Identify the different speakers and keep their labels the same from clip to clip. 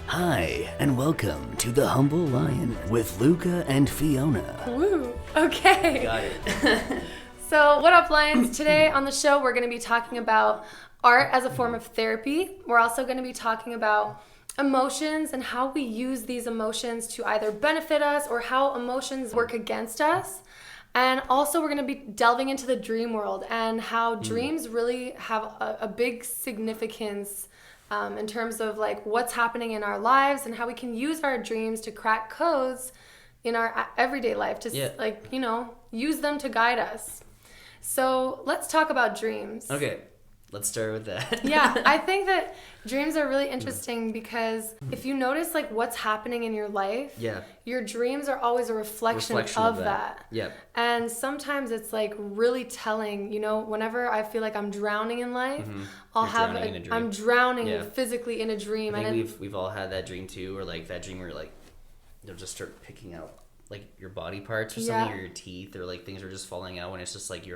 Speaker 1: Hi, and welcome to the Humble Lion with Luca and Fiona.
Speaker 2: Woo! Okay.
Speaker 1: Got it.
Speaker 2: So, what up, Lions? Today on the show, we're going to be talking about art as a form of therapy. We're also going to be talking about emotions and how we use these emotions to either benefit us or how emotions work against us. And also, we're going to be delving into the dream world and how dreams really have a big significance in terms of like what's happening in our lives and how we can use our dreams to crack codes in our everyday life to use them to guide us. So let's talk about dreams.
Speaker 1: Okay, let's start with that.
Speaker 2: Yeah, I think that dreams are really interesting because if you notice like what's happening in your life, your dreams are always a reflection of that.
Speaker 1: Yep.
Speaker 2: And sometimes it's like really telling, whenever I feel like I'm drowning in life, I'm drowning physically in a dream.
Speaker 1: I think we've all had that dream too, or like that dream where like you'll just start picking out like your body parts or something, or your teeth, or like things are just falling out when it's just like you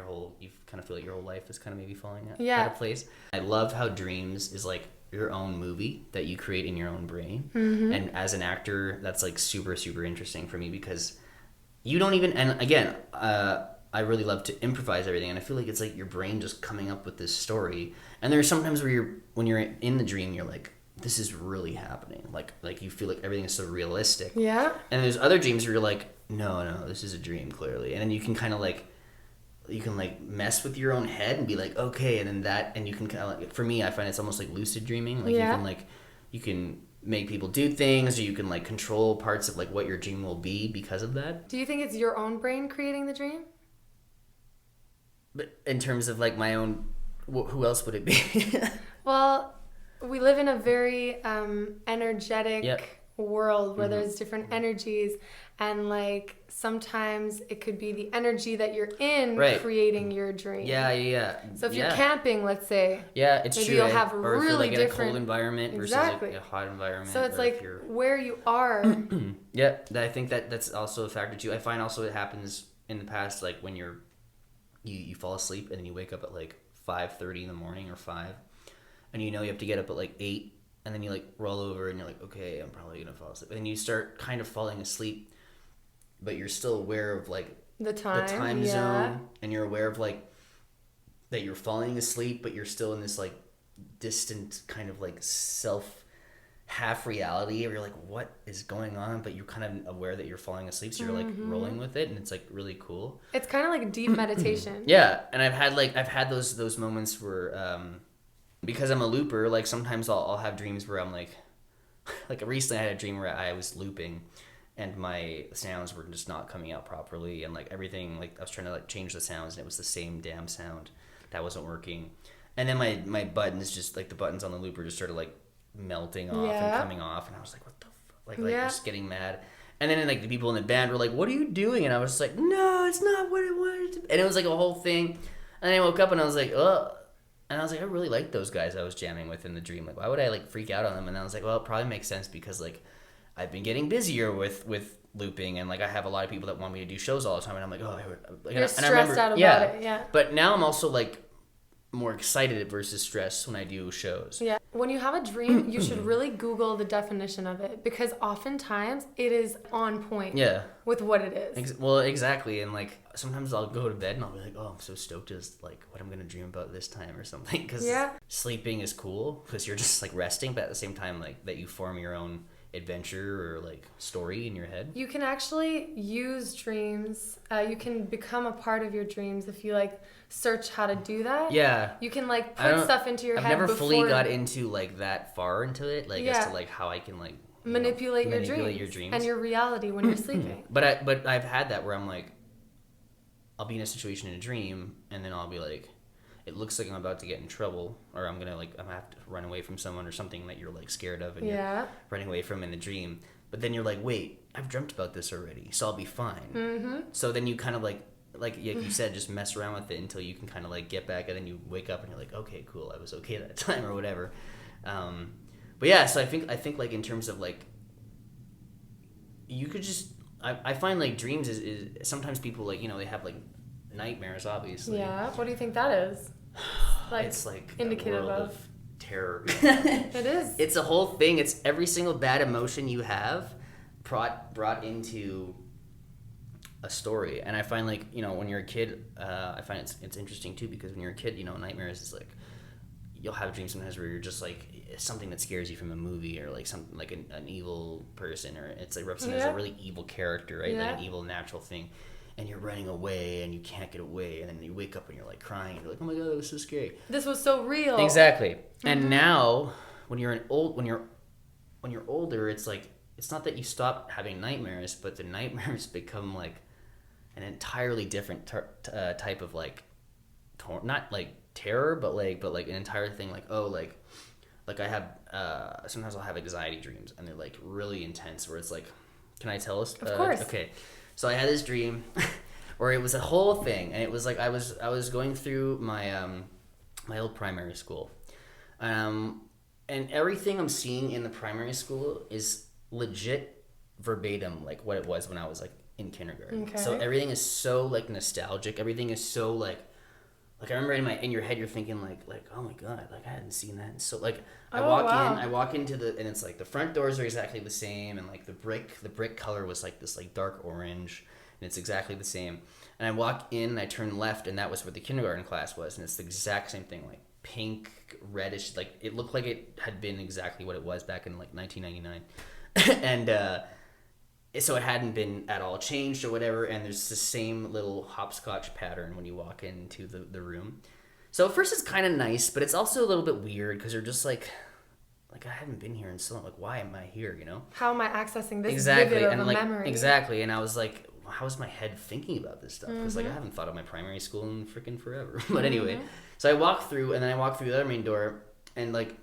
Speaker 1: kind of feel like your whole life is kind of maybe falling out of place. I love how dreams is like your own movie that you create in your own brain. Mm-hmm. And as an actor, that's like super, super interesting for me because you don't even, and again, I really love to improvise everything, and I feel like it's like your brain just coming up with this story. And there's sometimes where when you're in the dream, you're like, this is really happening. Like you feel like everything is so realistic. Yeah. And there's other dreams where you're like, no, this is a dream clearly. And then you can kind of like, mess with your own head and be like, okay, and then you can kind of like, for me, I find it's almost like lucid dreaming. Like you can make people do things, or you can like control parts of like what your dream will be because of that.
Speaker 2: Do you think it's your own brain creating the dream?
Speaker 1: But in terms of like my own, who else would it be?
Speaker 2: Well, we live in a very energetic world where there's different energies, and like sometimes it could be the energy that you're in creating your dream.
Speaker 1: Yeah.
Speaker 2: So if you're camping, let's say,
Speaker 1: it's
Speaker 2: maybe
Speaker 1: true.
Speaker 2: You'll have
Speaker 1: or
Speaker 2: really
Speaker 1: if you're like
Speaker 2: different
Speaker 1: in a cold environment versus like a hot environment.
Speaker 2: So it's like where you are.
Speaker 1: Yeah, I think that's also a factor too. I find also it happens in the past, like when you fall asleep and then you wake up at like 5:30 in the morning or 5, and you have to get up at like 8. And then you like roll over and you're like, okay, I'm probably gonna fall asleep. And then you start kind of falling asleep, but you're still aware of like the time zone, and you're aware of like that you're falling asleep, but you're still in this like distant kind of like half reality where you're like, what is going on? But you're kind of aware that you're falling asleep, so you're like rolling with it, and it's like really cool. It's
Speaker 2: kind of like deep meditation.
Speaker 1: Yeah, and I've had those moments where because I'm a looper, like sometimes I'll have dreams where I'm like recently I had a dream where I was looping and my sounds were just not coming out properly, and like everything, like I was trying to like change the sounds and it was the same damn sound that wasn't working. And then my buttons, just like the buttons on the looper, just started like melting off and coming off, and I was like, what the fuck? Like just getting mad. And then like the people in the band were like, what are you doing? And I was just like, no, it's not what it was. And it was like a whole thing. And then I woke up and I was like, ugh. And I was like, I really like those guys I was jamming with in the dream. Like, why would I like freak out on them? And I was like, well, it probably makes sense because like I've been getting busier with looping, and like I have a lot of people that want me to do shows all the time, and I'm like, oh,
Speaker 2: you're stressed out about it. Yeah.
Speaker 1: But now I'm also like more excited versus stressed when I do shows.
Speaker 2: Yeah. When you have a dream, you should really Google the definition of it, because oftentimes it is on point with what it is.
Speaker 1: Well, exactly. And like sometimes I'll go to bed and I'll be like, oh, I'm so stoked as like what I'm going to dream about this time or something. Because sleeping is cool because you're just like resting, but at the same time like that you form your own adventure or like story in your head.
Speaker 2: You can actually use dreams. You can become a part of your dreams if you like search how to do that. Yeah. You can like put stuff into your head.
Speaker 1: I've never fully got into like that far into it, like as to like how I can like
Speaker 2: manipulate your dreams and your reality when you're sleeping.
Speaker 1: But I've had that where I'm like, I'll be in a situation in a dream, and then I'll be like, it looks like I'm about to get in trouble, or I'm gonna have to run away from someone or something that you're like scared of, and you're running away from in the dream. But then you're like, wait, I've dreamt about this already, so I'll be fine. Mm-hmm. So then you kind of like you said, just mess around with it until you can kind of like get back, and then you wake up and you're like, okay, cool, I was okay that time or whatever. But yeah, so I think like in terms of like, you could just I find like dreams is sometimes people like they have like nightmares, obviously.
Speaker 2: Yeah. What do you think that is?
Speaker 1: It's like
Speaker 2: indicative
Speaker 1: a world
Speaker 2: of
Speaker 1: terror.
Speaker 2: It is.
Speaker 1: It's a whole thing. It's every single bad emotion you have brought into a story. And I find, like, you know, when you're a kid, I find it's interesting too, because when you're a kid, you know, nightmares is like, you'll have dreams sometimes where you're just like something that scares you from a movie, or like something like an evil person, or it's like represented as a really evil character, right? Like an evil natural thing, and you're running away and you can't get away, and then you wake up and you're like crying and you're like, oh my god, that was so scary.
Speaker 2: This was so real.
Speaker 1: Exactly. And now when you're older, it's like, it's not that you stop having nightmares, but the nightmares become like an entirely different type of like not like terror, but like an entire thing. Like, oh, like I have sometimes I'll have anxiety dreams, and they're like really intense, where it's like, can I tell us?
Speaker 2: Of course.
Speaker 1: Okay. So I had this dream where it was a whole thing, and it was like I was going through my my old primary school, and everything I'm seeing in the primary school is legit verbatim like what it was when I was like in kindergarten.
Speaker 2: Okay.
Speaker 1: So everything is so like nostalgic. Everything is so like I remember in your head you're thinking like oh my god, like I hadn't seen that. And so like I walk into and it's like the front doors are exactly the same, and like the brick color was like this like dark orange, and it's exactly the same. And I walk in and I turn left, and that was where the kindergarten class was, and it's the exact same thing, like pink, reddish, like it looked like it had been exactly what it was back in like 1999. And so it hadn't been at all changed or whatever, and there's the same little hopscotch pattern when you walk into the room. So at first it's kind of nice, but it's also a little bit weird, because you're just like I haven't been here in so long. Like, why am I here, you know?
Speaker 2: How am I accessing this
Speaker 1: exactly
Speaker 2: vivid
Speaker 1: and
Speaker 2: of a
Speaker 1: like
Speaker 2: memory?
Speaker 1: Exactly. And I was like, how is my head thinking about this stuff? Because like I haven't thought of my primary school in freaking forever. But anyway, so I walk through, and then I walk through the other main door, and like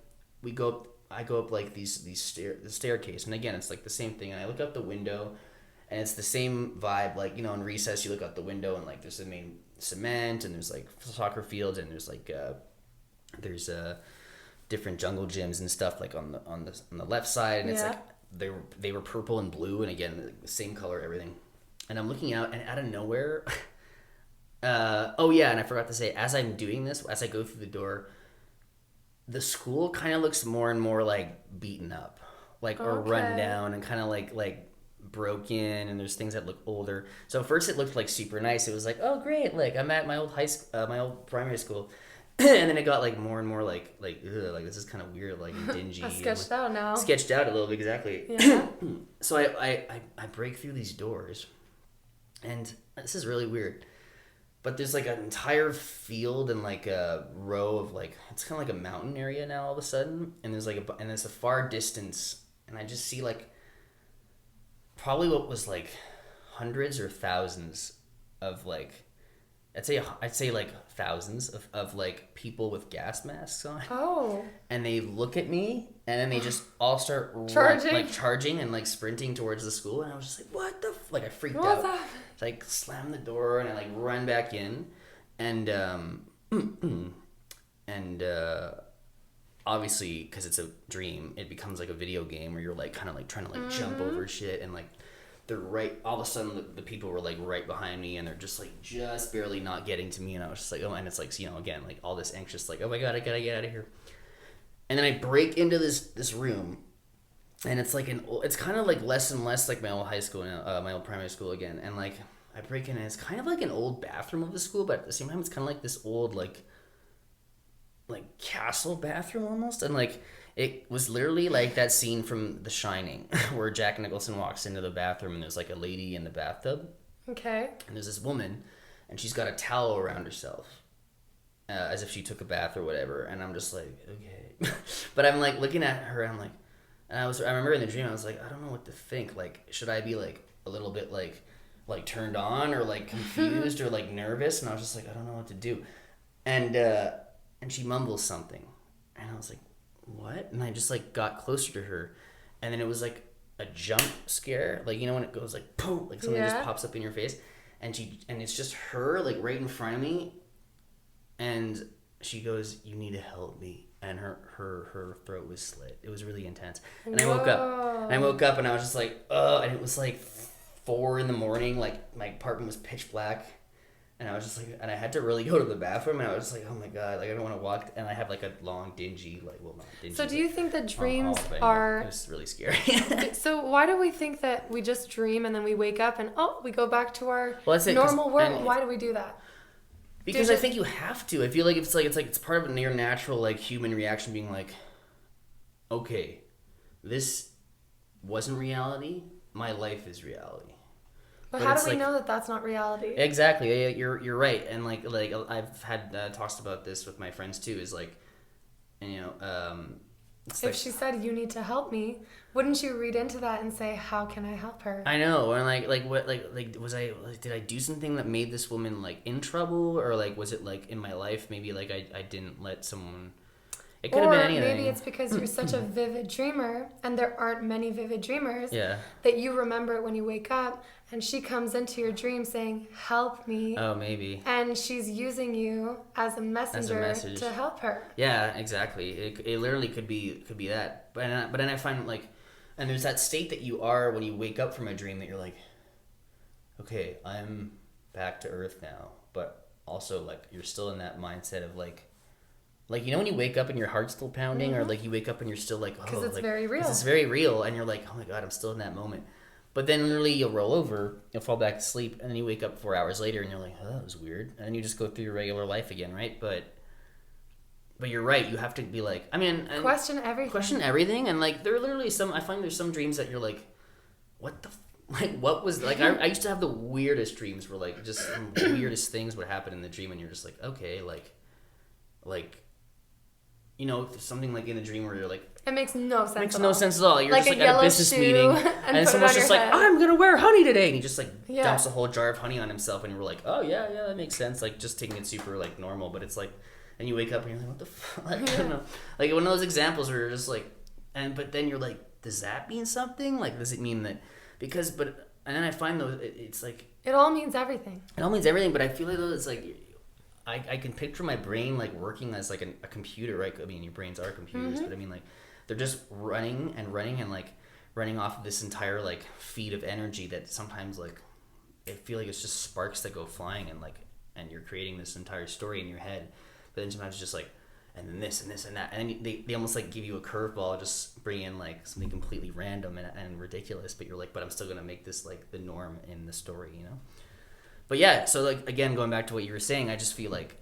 Speaker 1: I go up like the staircase, and again it's like the same thing, and I look out the window, and it's the same vibe. Like, you know, in recess you look out the window, and like there's the main cement, and there's like soccer fields, and there's like there's different jungle gyms and stuff like on the left side, and it's like they were purple and blue, and again the same color, everything. And I'm looking out, and out of nowhere oh yeah, and I forgot to say, as I'm doing this, as I go through the door, the school kind of looks more and more like beaten up, like or run down, and kind of like broken, and there's things that look older. So at first it looked like super nice. It was like, oh great, like I'm at my old my old primary school. And then it got like more and more like ugh, like this is kind of weird, like dingy.
Speaker 2: Sketched out now.
Speaker 1: Sketched out a little bit, exactly.
Speaker 2: Yeah.
Speaker 1: So I break through these doors, and this is really weird. But there's like an entire field and like a row of like, it's kind of like a mountain area now all of a sudden, and there's like there's a far distance, and I just see like probably what was like hundreds or thousands of like, I'd say like thousands of like people with gas masks on.
Speaker 2: Oh. And
Speaker 1: they look at me, and then they just all start charging and like sprinting towards the school, and I was just like, what the like I freaked out. So I slam the door, and I like run back in, and obviously because it's a dream, it becomes like a video game where you're like kind of like trying to like jump over shit, and like they're right, all of a sudden the people were like right behind me, and they're just like just barely not getting to me, and I was just like, oh, and it's like, you know, again like all this anxious like, oh my god, I gotta get out of here. And then I break into this room, and it's like it's kind of like less and less like my old high school now, my old primary school again, and like I break in, and it's kind of like an old bathroom of the school, but at the same time it's kind of like this old like castle bathroom almost, and like it was literally like that scene from The Shining where Jack Nicholson walks into the bathroom, and there's like a lady in the bathtub.
Speaker 2: Okay. And
Speaker 1: there's this woman, and she's got a towel around herself, as if she took a bath or whatever, and I'm just like, okay. But I'm like looking at her, and I'm like, and I remember in the dream I was like, I don't know what to think. Like, should I be like a little bit like turned on, or like confused, or like nervous? And I was just like, I don't know what to do. And she mumbles something, and I was like, what? And I just like got closer to her, and then it was like a jump scare, like, you know, when it goes like boom, like something just pops up in your face, and it's just her like right in front of me, and she goes, you need to help me. And her throat was slit. It was really intense. And I woke up, and I was just like, and it was like 4 a.m, like my apartment was pitch black, And I was just like, and I had to really go to the bathroom, and I was just like, oh my god, like I don't want to walk, and I have like a long, dingy, like, well, not dingy.
Speaker 2: So do you think that dreams
Speaker 1: hall, but
Speaker 2: are?
Speaker 1: It was really scary.
Speaker 2: So why do we think that we just dream and then we wake up and we go back to our
Speaker 1: well,
Speaker 2: normal world? Why do we do that?
Speaker 1: Because I think you have to. I feel like it's part of your natural like human reaction, being like, okay, this wasn't reality. My life is reality.
Speaker 2: But how do we know that that's not reality?
Speaker 1: Exactly. You're right. And like I've had talks about this with my friends too. Is like, you know,
Speaker 2: if she said you need to help me, wouldn't you read into that and say, how can I help her?
Speaker 1: I know. And did I do something that made this woman like in trouble, or like was it like in my life maybe like I didn't let someone. It could have been anything. Or
Speaker 2: maybe it's because you're such a vivid dreamer, and there aren't many vivid dreamers,
Speaker 1: yeah,
Speaker 2: that you remember it when you wake up, and she comes into your dream saying, help me.
Speaker 1: Oh, maybe.
Speaker 2: And she's using you as a messenger to help her.
Speaker 1: Yeah, exactly. It literally could be that. But then I find like, and there's that state that you are when you wake up from a dream that you're like, okay, I'm back to earth now. But also like you're still in that mindset of like, you know when you wake up and your heart's still pounding, or like you wake up and you're still like, oh,
Speaker 2: because it's
Speaker 1: like,
Speaker 2: very real.
Speaker 1: It's very real, and you're like, oh my god, I'm still in that moment. But then literally you'll roll over, you'll fall back to sleep, and then you wake up 4 hours later, and you're like, oh, that was weird, and then you just go through your regular life again, right? But you're right, you have to be like, I mean,
Speaker 2: question everything,
Speaker 1: and like there are literally I find there's some dreams that you're like, what the. Like, what was, like, I used to have the weirdest dreams where, like, just the weirdest things would happen in the dream, and you're just like, okay, like, you know, something like in a dream where you're like...
Speaker 2: It makes no sense.
Speaker 1: It makes no sense at all. You're
Speaker 2: like
Speaker 1: just like at a business meeting, and someone's just like, I'm going to wear honey today. And he just like dumps a whole jar of honey on himself, and you're like, oh, yeah, that makes sense. Like, just taking it super, like, normal. But it's like, and you wake up and you're like, what the fuck? Like, I don't know. Like, one of those examples where you're just like, but then you're like, does that mean something? Like, does it mean that... and then I find those, it's like...
Speaker 2: It all means everything.
Speaker 1: It all means everything, but I feel like it's like... I can picture my brain like working as like a computer, right? I mean, your brains are computers, but I mean like they're just running and like running off of this entire like feed of energy that sometimes like I feel like it's just sparks that go flying, and you're creating this entire story in your head. But then sometimes it's just like, and then this and this and that, and then they almost like give you a curveball, just bring in like something completely random and ridiculous, but you're like, but I'm still gonna make this like the norm in the story, you know? But yeah, so like again, going back to what you were saying, I just feel like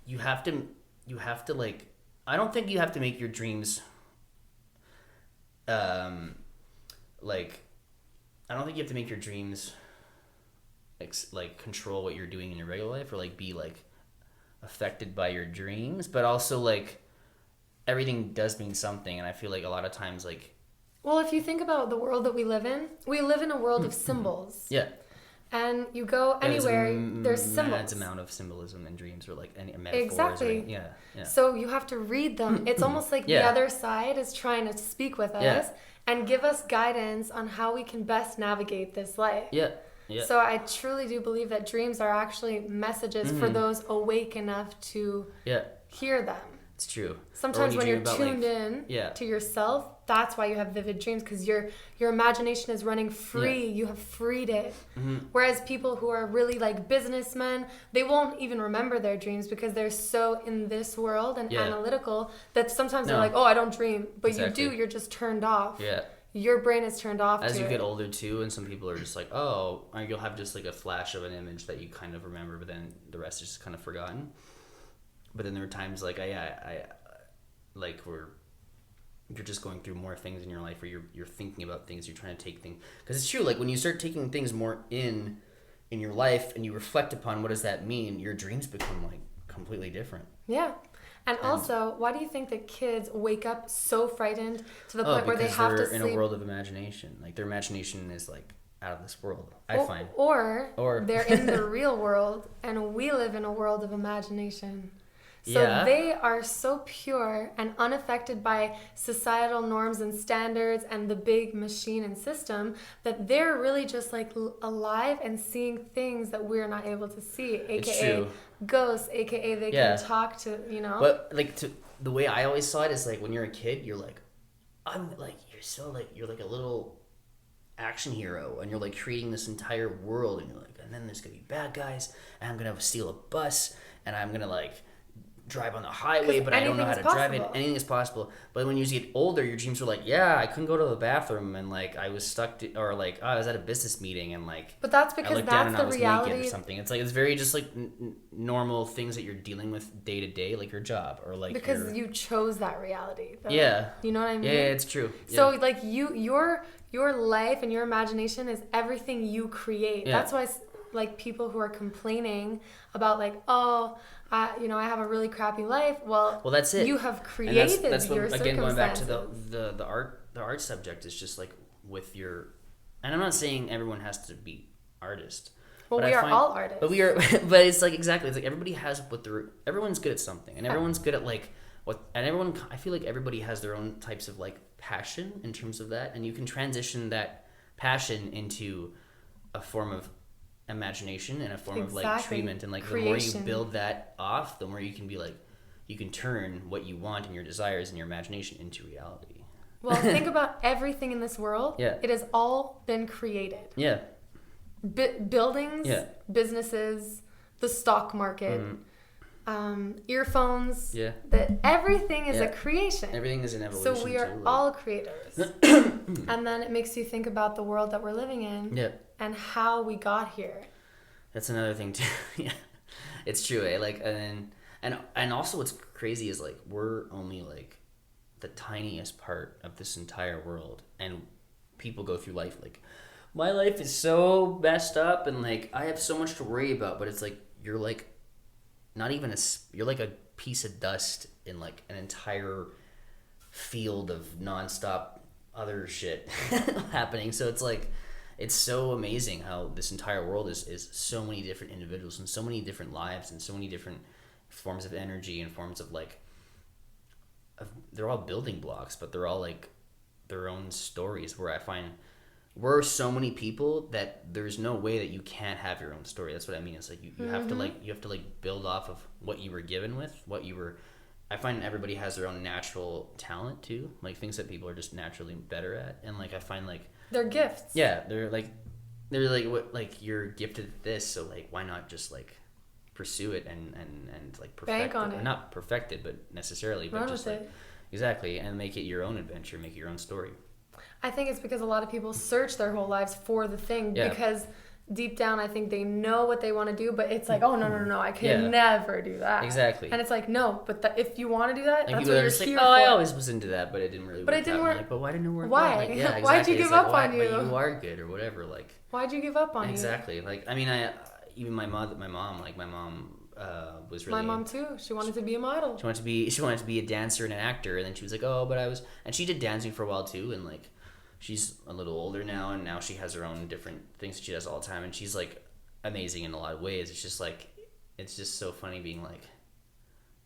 Speaker 1: you have to like, I don't think you have to make your dreams like, I don't think you have to make your dreams like control what you're doing in your regular life, or like be like affected by your dreams, but also like everything does mean something. And I feel like a lot of times like,
Speaker 2: well, if you think about the world that we live in a world of symbols.
Speaker 1: Yeah.
Speaker 2: And you go anywhere, there's symbols.
Speaker 1: Immense amount of symbolism in dreams, or like any metaphors.
Speaker 2: Exactly.
Speaker 1: Yeah.
Speaker 2: So you have to read them. It's almost like the other side is trying to speak with us and give us guidance on how we can best navigate this life.
Speaker 1: Yeah. Yeah.
Speaker 2: So I truly do believe that dreams are actually messages for those awake enough to hear them.
Speaker 1: It's true.
Speaker 2: Sometimes when you're tuned in to yourself, that's why you have vivid dreams, because your imagination is running free. You have freed it. Whereas people who are really like businessmen, they won't even remember their dreams because they're so in this world and analytical that sometimes they're like, oh, I don't dream. But you do. You're just turned off.
Speaker 1: Yeah.
Speaker 2: Your brain is turned off.
Speaker 1: As you get older too, and some people are just like, oh, or you'll have just like a flash of an image that you kind of remember, but then the rest is just kind of forgotten. But then there are times like I like where you're just going through more things in your life, where you're thinking about things, you're trying to take things, because it's true, like when you start taking things more in your life and you reflect upon what does that mean, your dreams become like completely different.
Speaker 2: Yeah. And also, why do you think that kids wake up so frightened to the point where they have to sleep?
Speaker 1: Because they're in a world of imagination. Like their imagination is like out of this world, I find.
Speaker 2: Or they're in the real world, and we live in a world of imagination. So they are so pure and unaffected by societal norms and standards and the big machine and system that they're really just like alive and seeing things that we're not able to see, aka ghosts, aka they can talk to, you know.
Speaker 1: But like the way I always saw it is like when you're a kid, you're like, I'm like, you're so like, you're like a little action hero, and you're like creating this entire world, and you're like, and then there's gonna be bad guys, and I'm gonna steal a bus, and I'm gonna like drive on the highway, but I don't know how to drive it. Anything is possible. But when you get older, your dreams are like, yeah, I couldn't go to the bathroom, and like I was stuck to, or like, oh, I was at a business meeting, and like,
Speaker 2: but that's because that's the reality
Speaker 1: or something. It's like, it's very just like normal things that you're dealing with day to day, like your job, or like
Speaker 2: because you chose that reality though.
Speaker 1: Yeah,
Speaker 2: you know what I mean?
Speaker 1: Yeah, it's true.
Speaker 2: So like your life and your imagination is everything you create. That's why like people who are complaining about like, oh, I have a really crappy life. Well, that's it. You have created
Speaker 1: that's
Speaker 2: your
Speaker 1: again,
Speaker 2: circumstances.
Speaker 1: going back to the art subject is just like with your, and I'm not saying everyone has to be artist.
Speaker 2: Well, we are all artists.
Speaker 1: But but it's like, exactly, it's like everybody has everyone's good at something, and everyone's good at like I feel like everybody has their own types of like passion in terms of that, and you can transition that passion into a form of imagination and a form of like treatment, and like creation. The more you build that off, the more you can be like, you can turn what you want and your desires and your imagination into reality.
Speaker 2: Well, think about everything in this world. Yeah. It has all been created.
Speaker 1: Yeah.
Speaker 2: Buildings, businesses, the stock market, earphones. Yeah. Everything is a creation.
Speaker 1: Everything is an evolution.
Speaker 2: So we are all creators. And then it makes you think about the world that we're living in. Yeah. And how we got here.
Speaker 1: That's another thing too. Yeah, it's true. Like, and also what's crazy is like we're only like the tiniest part of this entire world, and people go through life like, my life is so messed up, and like I have so much to worry about. But it's like you're like not even you're like a piece of dust in like an entire field of nonstop other shit happening. So it's like, it's so amazing how this entire world is so many different individuals and so many different lives and so many different forms of energy and forms of like, they're all building blocks, but they're all like their own stories, where I find we're so many people that there's no way that you can't have your own story. That's what I mean. It's like you have to like build off of what you were given with, I find everybody has their own natural talent too, like things that people are just naturally better at, and like I find like
Speaker 2: they're gifts.
Speaker 1: Yeah, they're like what, like you're gifted at this, so like why not just like pursue it and like perfect
Speaker 2: bank on
Speaker 1: it. Or not perfect it, but necessarily, but just like exactly, and make it your own adventure, make it your own story.
Speaker 2: I think it's because a lot of people search their whole lives for the thing, because deep down I think they know what they want to do, but it's like, oh no, I can never do that. Exactly. And it's like, no, but if you want to do that, like, that's what you're here for.
Speaker 1: I always was into that, but it didn't really work. But it didn't work. Like, but why didn't it work?
Speaker 2: Why?
Speaker 1: Like, exactly.
Speaker 2: Why'd you give up on you?
Speaker 1: But you are good or whatever. Like,
Speaker 2: why'd you give up on you?
Speaker 1: Exactly. Like, I mean, even my mom was really.
Speaker 2: My mom too. She wanted to be a model.
Speaker 1: She wanted to be a dancer and an actor, and then she was like, oh, but and she did dancing for a while too, and like, she's a little older now, and now she has her own different things that she does all the time, and she's like amazing in a lot of ways. It's just like, it's just so funny being like,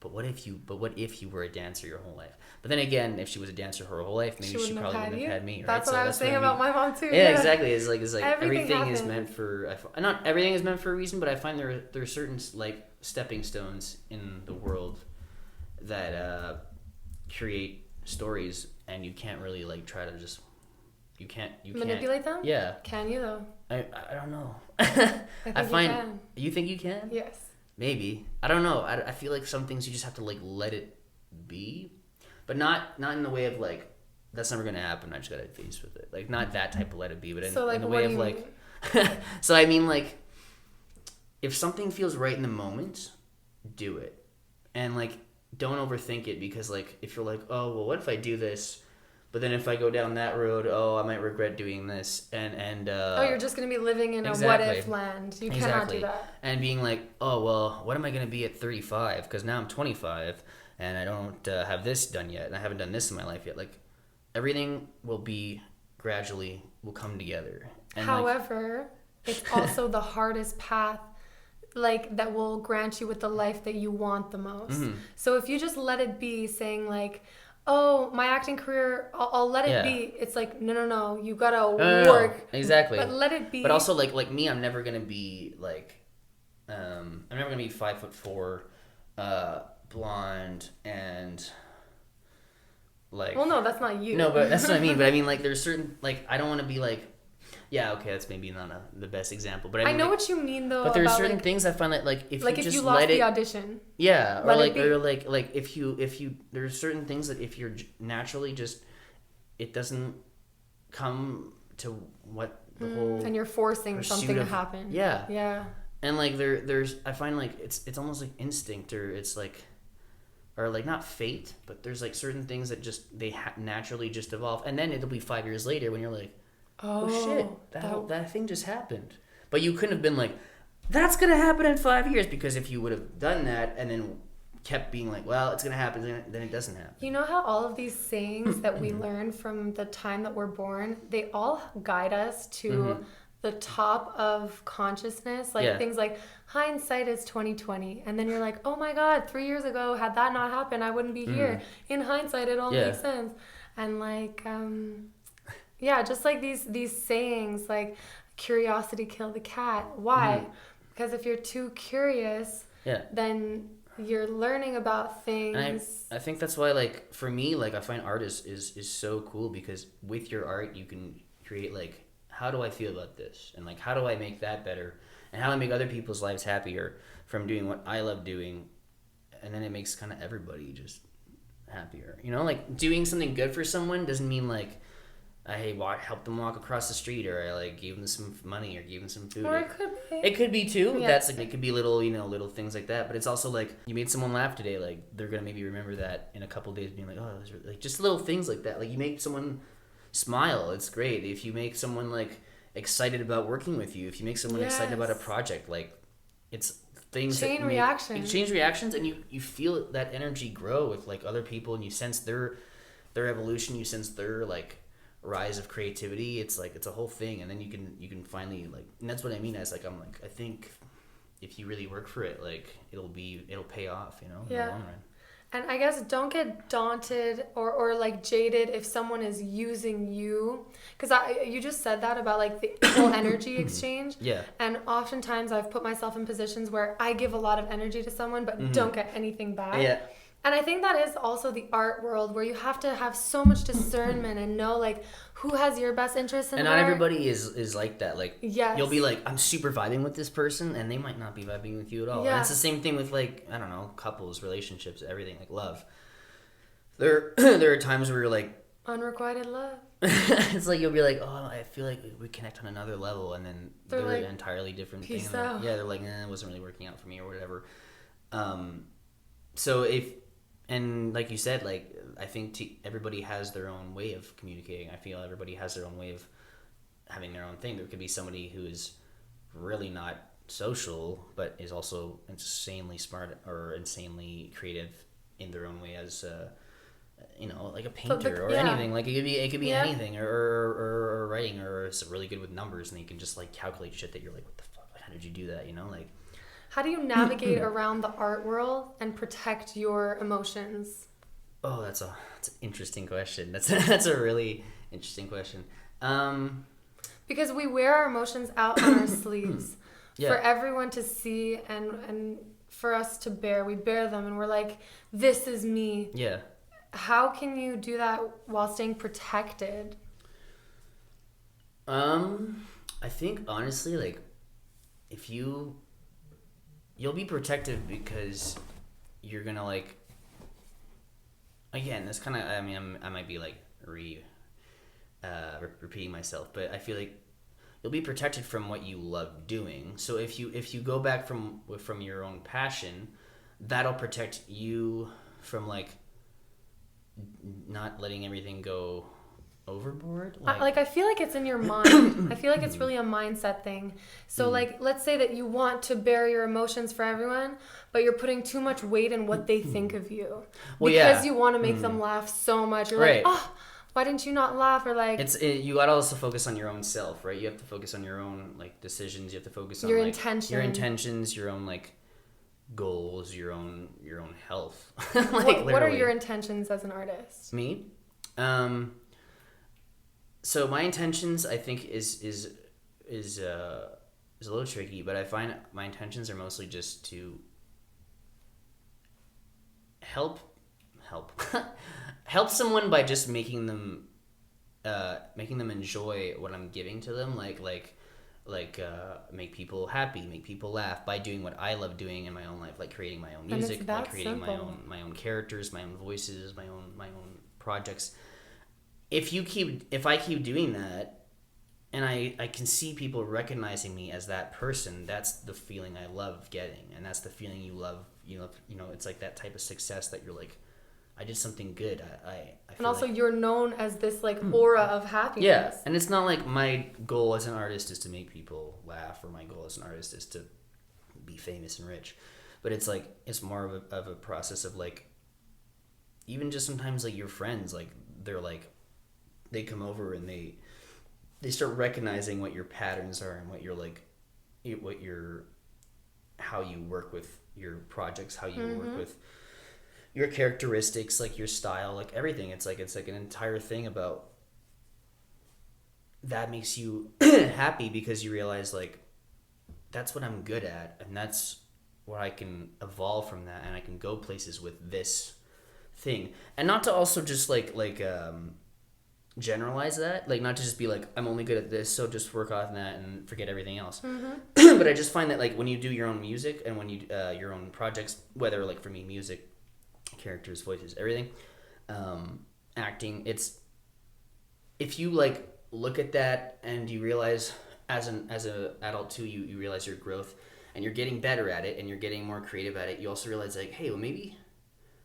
Speaker 1: but what if you were a dancer your whole life? But then again, if she was a dancer her whole life, maybe she probably wouldn't have had me. Right?
Speaker 2: That's what I was saying about my mom too.
Speaker 1: Yeah, exactly. It's like everything is meant for. Not everything is meant for a reason, but I find there are certain like stepping stones in the world that create stories, and you can't really like try to just. You can't
Speaker 2: manipulate them?
Speaker 1: Yeah.
Speaker 2: Can you though?
Speaker 1: I don't know.
Speaker 2: I find
Speaker 1: you can. You think you can?
Speaker 2: Yes.
Speaker 1: Maybe. I don't know. I feel like some things you just have to like let it be, but not in the way of like, that's never gonna happen, I just gotta face with it. Like, not that type of let it be, but in the way of like so I mean, like, if something feels right in the moment, do it. And like, don't overthink it, because like, if you're like, oh well, what if I do this, but then if I go down that road, oh, I might regret doing this, and
Speaker 2: you're just gonna be living in a what if land. You cannot do that.
Speaker 1: And being like, oh well, what am I gonna be at 35? Because now I'm 25, and I don't have this done yet, and I haven't done this in my life yet. Like, everything will come together. And
Speaker 2: however, it's also the hardest path, like, that will grant you with the life that you want the most. Mm-hmm. So if you just let it be, saying like, oh, my acting career, I'll let it be. It's like, no, you gotta work.
Speaker 1: No. Exactly.
Speaker 2: But let it be.
Speaker 1: But also, like me, I'm never gonna be like, I'm never gonna be 5'4", blonde, and like.
Speaker 2: Well, no, that's not you.
Speaker 1: No, but that's what I mean. But I mean, like, there's certain, like, I don't want to be like Yeah, okay, that's maybe not the best example, but
Speaker 2: I know what you mean though.
Speaker 1: But there are
Speaker 2: about,
Speaker 1: certain
Speaker 2: like,
Speaker 1: things I find that like if
Speaker 2: like
Speaker 1: you
Speaker 2: if
Speaker 1: just
Speaker 2: you lost
Speaker 1: let
Speaker 2: the
Speaker 1: it,
Speaker 2: audition.
Speaker 1: yeah,
Speaker 2: let it be.
Speaker 1: or like if you there are certain things that if you're naturally just it doesn't come to what the whole
Speaker 2: and you're forcing
Speaker 1: pursuit
Speaker 2: something to
Speaker 1: of-
Speaker 2: happen.
Speaker 1: Yeah,
Speaker 2: Yeah.
Speaker 1: and like there's I find like it's almost like instinct or it's like or like not fate, but there's like certain things that just they naturally just evolve, and then it'll be 5 years later when you're like, oh shit, that thing just happened. But you couldn't have been like, that's gonna happen in 5 years, because if you would have done that and then kept being like, well, it's gonna happen, then it doesn't happen.
Speaker 2: You know how all of these sayings that we learn from the time that we're born, they all guide us to the top of consciousness, like things like hindsight is 2020, and then you're like, oh my god, 3 years ago, had that not happened, I wouldn't be here. In hindsight, it all makes sense. And like just like these sayings like curiosity killed the cat. Why? Because if you're too curious, then you're learning about things.
Speaker 1: And I think that's why, like, for me, like, I find art is so cool, because with your art you can create like, how do I feel about this, and like, how do I make that better, and how do I make other people's lives happier from doing what I love doing, and then it makes kind of everybody just happier, you know? Like, doing something good for someone doesn't mean like I helped them walk across the street, or I like gave them some money or gave them some food.
Speaker 2: Or it could be.
Speaker 1: It could be too. Yeah. That's like, it could be little, little things like that. But it's also like, you made someone laugh today. Like, they're gonna maybe remember that in a couple of days, being like, oh, those are like just little things like that. Like, you make someone smile. It's great. If you make someone like excited about working with you, if you make someone excited about a project, like, it's things
Speaker 2: chain reactions.
Speaker 1: Change reactions, and you feel that energy grow with like other people, and you sense their evolution. You sense their like rise of creativity. It's like, it's a whole thing, and then you can finally like, and that's what I mean as like, I'm like, I think if you really work for it, like, it'll pay off, in the long run.
Speaker 2: And I guess don't get daunted or like jaded if someone is using you, because you just said that about like the whole energy exchange.
Speaker 1: Yeah.
Speaker 2: And oftentimes I've put myself in positions where I give a lot of energy to someone but don't get anything back.
Speaker 1: Yeah.
Speaker 2: And I think that is also the art world, where you have to have so much discernment and know like who has your best interest in
Speaker 1: and
Speaker 2: heart.
Speaker 1: not everybody is like that. Like,
Speaker 2: yes.
Speaker 1: You'll be like, I'm super vibing with this person, and they might not be vibing with you at all.
Speaker 2: Yeah.
Speaker 1: And it's the same thing with like, I don't know, couples, relationships, everything, like love. There are times where you're like,
Speaker 2: unrequited love.
Speaker 1: it's like, you'll be like, oh, I feel like we connect on another level, and then they're
Speaker 2: like,
Speaker 1: an entirely different thing.
Speaker 2: peace out.
Speaker 1: They're like, it wasn't really working out for me, or whatever. So and like you said, like, I think everybody has their own way of communicating. I feel everybody has their own way of having their own thing. There could be somebody who is really not social, but is also insanely smart or insanely creative in their own way, as like a painter or anything. Like, it could be anything, or writing, or is really good with numbers, and you can just like calculate shit that you're like, what the fuck? How did you do that? Like.
Speaker 2: How do you navigate around the art world and protect your emotions?
Speaker 1: Oh, that's an interesting question. That's a really interesting question.
Speaker 2: Because we wear our emotions out on our sleeves for everyone to see and for us to bear. We bear them, and we're like, this is me.
Speaker 1: Yeah.
Speaker 2: How can you do that while staying protected?
Speaker 1: I think honestly, like, if you'll be protective, because you're gonna like, again, this kind of, I mean, I might be like repeating myself, but I feel like you'll be protected from what you love doing. So if you go back from your own passion, that'll protect you from like not letting everything go overboard.
Speaker 2: I feel like it's in your mind. I feel like it's really a mindset thing. So like, let's say that you want to bear your emotions for everyone, but you're putting too much weight in what they think of you, because you want to make them laugh so much. You're like, oh, why didn't you not laugh? Or like,
Speaker 1: you gotta also focus on your own self, right? You have to focus on your own like decisions. You have to focus on
Speaker 2: your
Speaker 1: like,
Speaker 2: intentions,
Speaker 1: your own like goals, your own health.
Speaker 2: What are your intentions as an artist?
Speaker 1: Me, so my intentions, I think, is a little tricky, but I find my intentions are mostly just to help someone by just making them making them enjoy what I'm giving to them, make people happy, make people laugh by doing what I love doing in my own life, like creating my own music, like creating my own characters, my own voices, my own projects. If I keep doing that, and I can see people recognizing me as that person, that's the feeling I love getting, and that's the feeling you love. It's like that type of success that you're like, I did something good. I
Speaker 2: and also like, you're known as this like aura of happiness.
Speaker 1: Yeah, and it's not like my goal as an artist is to make people laugh, or my goal as an artist is to be famous and rich, but it's like it's more of a process of like, even just sometimes like your friends, like they're like, they come over and they start recognizing what your patterns are and what you're like, how you work with your projects, how you work with your characteristics, like your style, like everything. It's like an entire thing about that makes you happy, because you realize like that's what I'm good at, and that's where I can evolve from that, and I can go places with this thing. And not to also just generalize that, like not to just be like, I'm only good at this, so just work on that and forget everything else. But I just find that like when you do your own music and when you your own projects, whether like for me music, characters, voices, everything, acting, it's, if you like look at that and you realize as a adult too, you realize your growth and you're getting better at it and you're getting more creative at it, you also realize like, hey, well maybe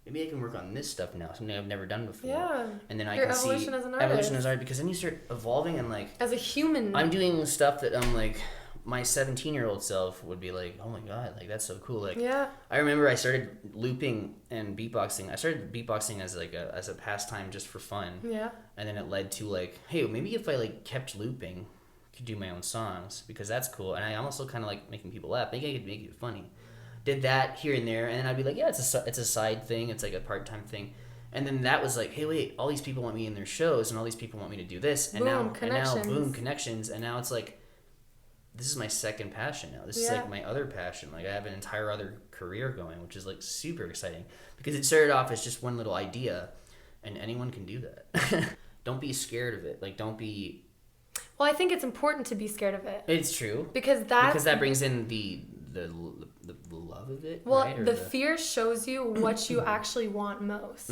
Speaker 1: I can work on this stuff now, something I've never done before.
Speaker 2: Yeah.
Speaker 1: And then I
Speaker 2: your
Speaker 1: can
Speaker 2: evolution
Speaker 1: see
Speaker 2: as an artist.
Speaker 1: evolution as art, because then you start evolving and like
Speaker 2: as a human.
Speaker 1: I'm doing stuff that I'm like, my 17-year-old self would be like, oh my god, like that's so cool. Like,
Speaker 2: yeah.
Speaker 1: I remember I started looping and beatboxing. I started beatboxing as a pastime just for fun.
Speaker 2: Yeah.
Speaker 1: And then it led to like, hey, maybe if I like kept looping, I could do my own songs, because that's cool. And I also kind of like making people laugh. Maybe I could make it funny. Did that here and there, and then I'd be like, yeah, it's a side thing. It's like a part-time thing. And then that was like, hey, wait, all these people want me in their shows, and all these people want me to do this, and now boom, connections, and now it's like, this is my second passion now. This is like my other passion. Like I have an entire other career going, which is like super exciting, because it started off as just one little idea, and anyone can do that. Don't be scared of it. Like don't be.
Speaker 2: Well, I think it's important to be scared of it.
Speaker 1: It's true,
Speaker 2: because that brings
Speaker 1: in the love of it.
Speaker 2: Well,
Speaker 1: right?
Speaker 2: the fear shows you what you actually want most.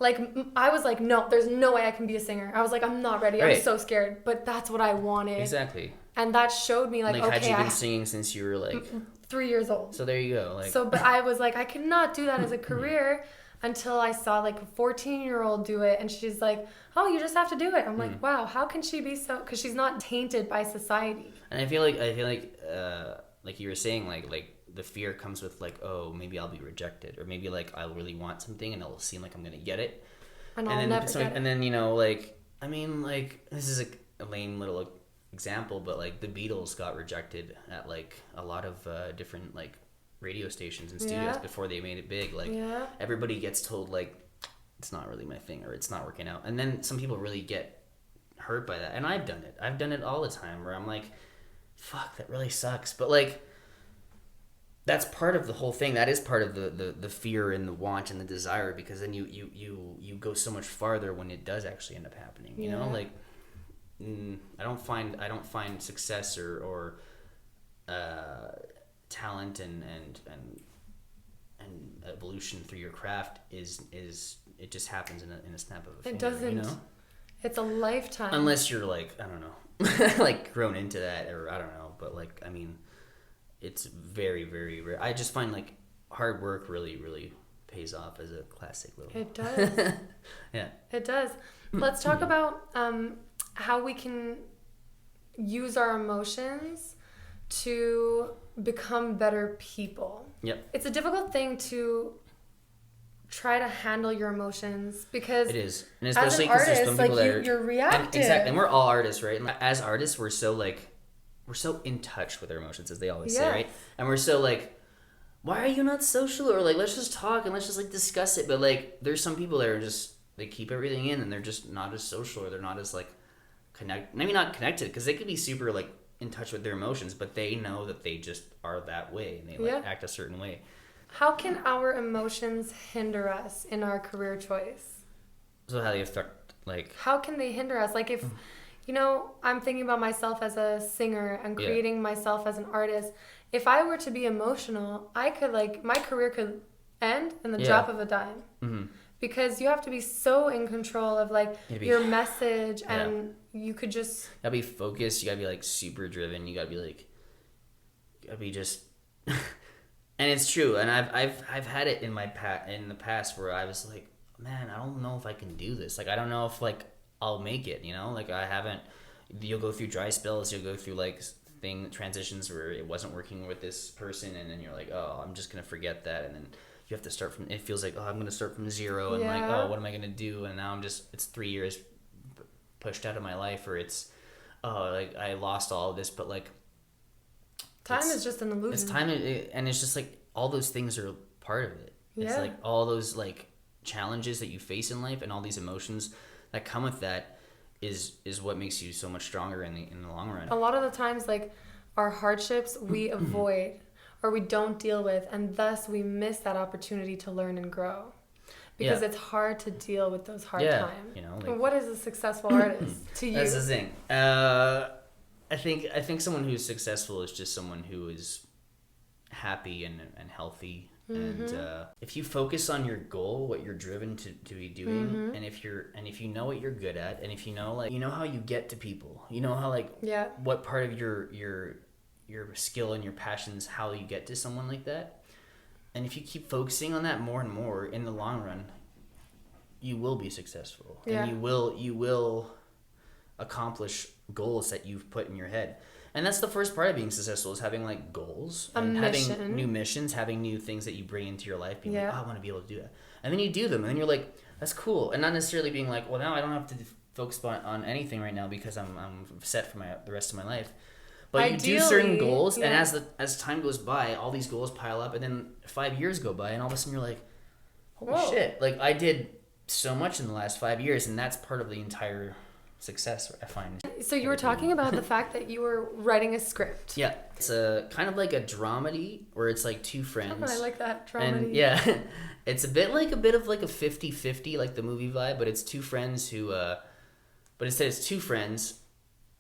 Speaker 2: Like I was like, no, there's no way I can be a singer. I was like, I'm not ready. I'm so scared, but that's what I wanted.
Speaker 1: Exactly.
Speaker 2: And that showed me like okay,
Speaker 1: had you been singing since you were like
Speaker 2: 3 years old?
Speaker 1: So there you go. Like
Speaker 2: but I was like, I could not do that as a career until I saw like a 14-year-old do it, and she's like, oh, you just have to do it. I'm like, wow, how can she be so? Because she's not tainted by society.
Speaker 1: And I feel like you were saying, like the fear comes with like, oh, maybe I'll be rejected, or maybe like I'll really want something and it'll seem like I'm gonna get it,
Speaker 2: and I'll never get it.
Speaker 1: And then like I mean, like this is a lame little example, but like the Beatles got rejected at like a lot of different like radio stations and studios before they made it big. Like everybody gets told like it's not really my thing, or it's not working out, and then some people really get hurt by that. And I've done it all the time, where I'm like, fuck, that really sucks, but like that's part of the whole thing. That is part of the fear and the want and the desire, because then you go so much farther when it does actually end up happening. You know, like I don't find success or talent and evolution through your craft is it just happens in a snap of a finger.
Speaker 2: It doesn't.
Speaker 1: You know?
Speaker 2: It's a lifetime.
Speaker 1: Unless you're like, I don't know, like grown into that, or I don't know, but like I mean, it's very, very rare. I just find like hard work really, really pays off as a classic little.
Speaker 2: It does.
Speaker 1: Yeah.
Speaker 2: It does. Let's talk about how we can use our emotions to become better people.
Speaker 1: Yep.
Speaker 2: It's a difficult thing to try to handle your emotions, because
Speaker 1: it is, and especially
Speaker 2: as an artist, like
Speaker 1: you're
Speaker 2: reactive.
Speaker 1: Exactly, and we're all artists, right? And as artists, we're so in touch with our emotions, as they always say, right? And we're so like, why are you not social? Or like, let's just talk and let's just like discuss it. But like, there's some people that are just, they keep everything in, and they're just not as social, or they're not as like maybe not connected, because they could be super like in touch with their emotions, but they know that they just are that way, and they like act a certain way.
Speaker 2: How can our emotions hinder us in our career choice?
Speaker 1: So how they affect Like,
Speaker 2: how can they hinder us? Like, if I'm thinking about myself as a singer and creating myself as an artist. If I were to be emotional, I could, like, my career could end in the drop of a dime.
Speaker 1: Mm-hmm.
Speaker 2: Because you have to be so in control of, like, your message, and you could just...
Speaker 1: You gotta be focused. You gotta be, like, super driven. You gotta be, like... You gotta be just... And it's true. And I've had it in the past where I was like, man, I don't know if I can do this. Like, I don't know if, like, I'll make it, you know? Like, I haven't... You'll go through dry spells. You'll go through, like... transitions where it wasn't working with this person, and then you're like, oh, I'm just gonna forget that, and then you have to start from, it feels like, oh, I'm gonna start from zero, and like, oh, what am I gonna do? And now it's 3 years pushed out of my life, or it's, oh, like, I lost all of this, but like,
Speaker 2: time is just an illusion.
Speaker 1: It's time, and it's just like all those things are part of it. It's like all those like challenges that you face in life and all these emotions that come with that is what makes you so much stronger in the long run.
Speaker 2: A lot of the times, like, our hardships we avoid or we don't deal with, and thus we miss that opportunity to learn and grow, because it's hard to deal with those hard times.
Speaker 1: You know, like,
Speaker 2: what is a successful artist to you?
Speaker 1: That's the thing. I think someone who's successful is just someone who is happy and healthy. And if you focus on your goal, what you're driven to be doing, and if you know what you're good at, and if you know, like, you know how you get to people, you know how, like, what part of your skill and your passions, how you get to someone like that, and if you keep focusing on that more and more, in the long run, you will be successful, and you will accomplish goals that you've put in your head. And that's the first part of being successful, is having, like, goals and having new missions, having new things that you bring into your life, being like, oh, I want to be able to do that. And then you do them, and then you're like, that's cool. And not necessarily being like, well, now I don't have to focus on anything right now because I'm set for the rest of my life. But ideally, you do certain goals, and as time goes by, all these goals pile up, and then 5 years go by, and all of a sudden you're like, holy shit. Like, I did so much in the last 5 years, and that's part of the entire success, I find.
Speaker 2: So you were talking about the fact that you were writing a script.
Speaker 1: Yeah, it's a kind of like a dramedy where it's like two friends.
Speaker 2: Oh, I like that, dramedy.
Speaker 1: And it's a bit of like a 50-50, like the movie vibe, but it's two friends who but instead it's two friends,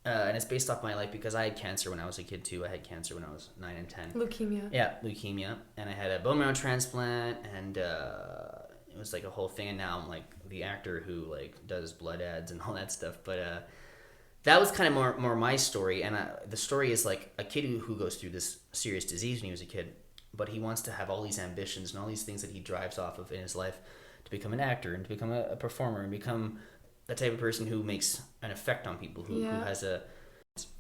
Speaker 1: and it's based off my life because I had cancer when I was a kid too. I had cancer when I was 9 and 10.
Speaker 2: Leukemia.
Speaker 1: Yeah, leukemia, and I had a bone marrow transplant, and it was like a whole thing, and now I'm like the actor who, like, does blood ads and all that stuff. But that was kind of more my story, and the story is like a kid who goes through this serious disease when he was a kid, but he wants to have all these ambitions and all these things that he drives off of in his life to become an actor and to become a performer and become the type of person who makes an effect on people, who has a...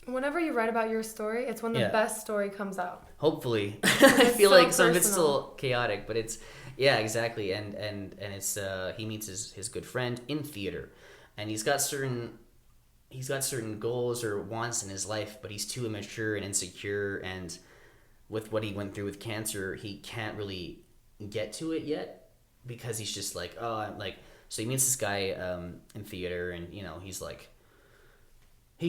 Speaker 2: Whenever you write about your story, it's when the best story comes out.
Speaker 1: Hopefully. I feel like some of it's still chaotic, but it's... Yeah, exactly. And it's he meets his good friend in theater, and he's got certain goals or wants in his life, but he's too immature and insecure, and with what he went through with cancer, he can't really get to it yet because he's just like, oh, I'm like... So he meets this guy in theater, and, you know, he's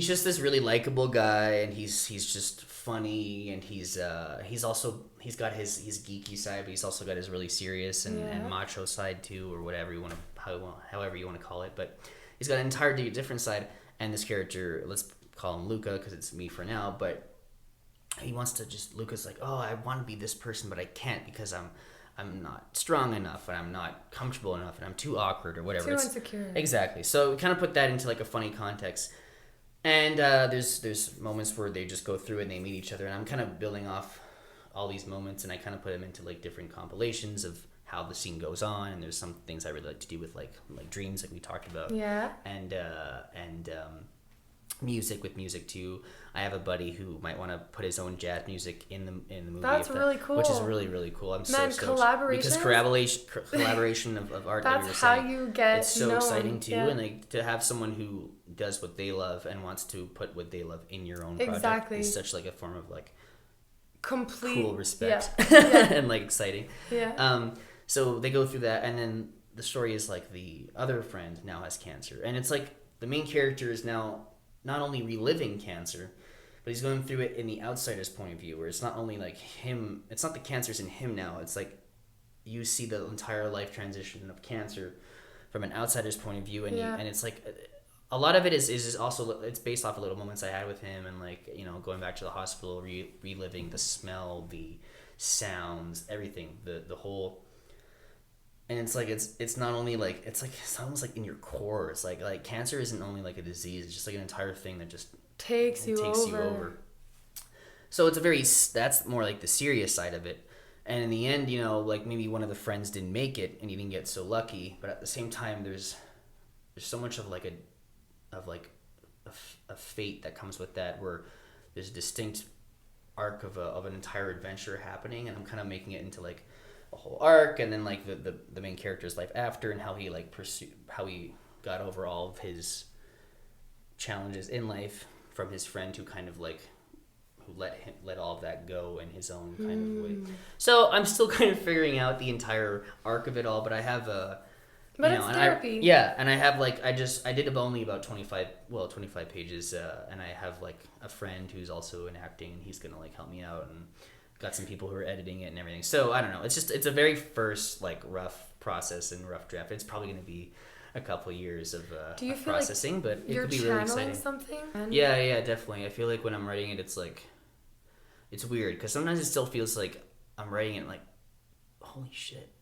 Speaker 1: just this really likable guy, and he's just funny, and he's got his geeky side, but he's also got his really serious and macho side too, or whatever you want to, however you want to call it. But he's got an entirely different side, and this character, let's call him Luca because it's me for now, but he wants to Luca's like, oh, I want to be this person, but I can't because I'm not strong enough, and I'm not comfortable enough, and I'm too awkward or whatever.
Speaker 2: Too insecure. Exactly.
Speaker 1: So we kind of put that into like a funny context. And there's moments where they just go through it and they meet each other, and I'm kind of building off all these moments, and I kind of put them into like different compilations of how the scene goes on. And there's some things I really like to do with like dreams, like we talked about.
Speaker 2: Yeah.
Speaker 1: And music too. I have a buddy who might want to put his own jazz music in the movie.
Speaker 2: That's really cool.
Speaker 1: Which is really, really cool. I'm so stoked.
Speaker 2: Collaboration.
Speaker 1: Because collaboration of art.
Speaker 2: That's how you get.
Speaker 1: It's so exciting too, and like to have someone who does what they love and wants to put what they love in your own project is such like a form of like
Speaker 2: complete
Speaker 1: cool respect and like exciting.
Speaker 2: Yeah.
Speaker 1: So they go through that, and then the story is like the other friend now has cancer, and it's like the main character is now not only reliving cancer, but he's going through it in the outsider's point of view, where it's not only like him, it's not the cancer's in him now, it's like you see the entire life transition of cancer from an outsider's point of view, and
Speaker 2: Yeah.
Speaker 1: and it's like a lot of it is also, it's based off of little moments I had with him, and like, you know, going back to the hospital, reliving the smell, the sounds, everything, the whole. And it's like it's not only like, it's almost like in your core. It's like cancer isn't only like a disease; it's just like an entire thing that just
Speaker 2: takes you over.
Speaker 1: So it's that's more like the serious side of it. And in the end, you know, like maybe one of the friends didn't make it and he didn't get so lucky, but at the same time, there's so much of like a fate that comes with that, where there's a distinct arc of an entire adventure happening, and I'm kind of making it into like a whole arc, and then like the main character's life after, and how he like how he got over all of his challenges in life from his friend who kind of like let all of that go in his own kind of way. So I'm still kind of figuring out the entire arc of it all, but I have a
Speaker 2: But it's therapy.
Speaker 1: And I have like I did only about 25 pages, and I have like a friend who's also in acting, and he's gonna like help me out, and got some people who are editing it and everything. So I don't know. It's a very first like rough process and rough draft. It's probably gonna be a couple years of
Speaker 2: Do you feel
Speaker 1: processing,
Speaker 2: like
Speaker 1: but it
Speaker 2: you're
Speaker 1: could be really exciting.
Speaker 2: Something?
Speaker 1: Yeah, definitely. I feel like when I'm writing it, it's like, it's weird because sometimes it still feels like I'm writing it like, holy shit.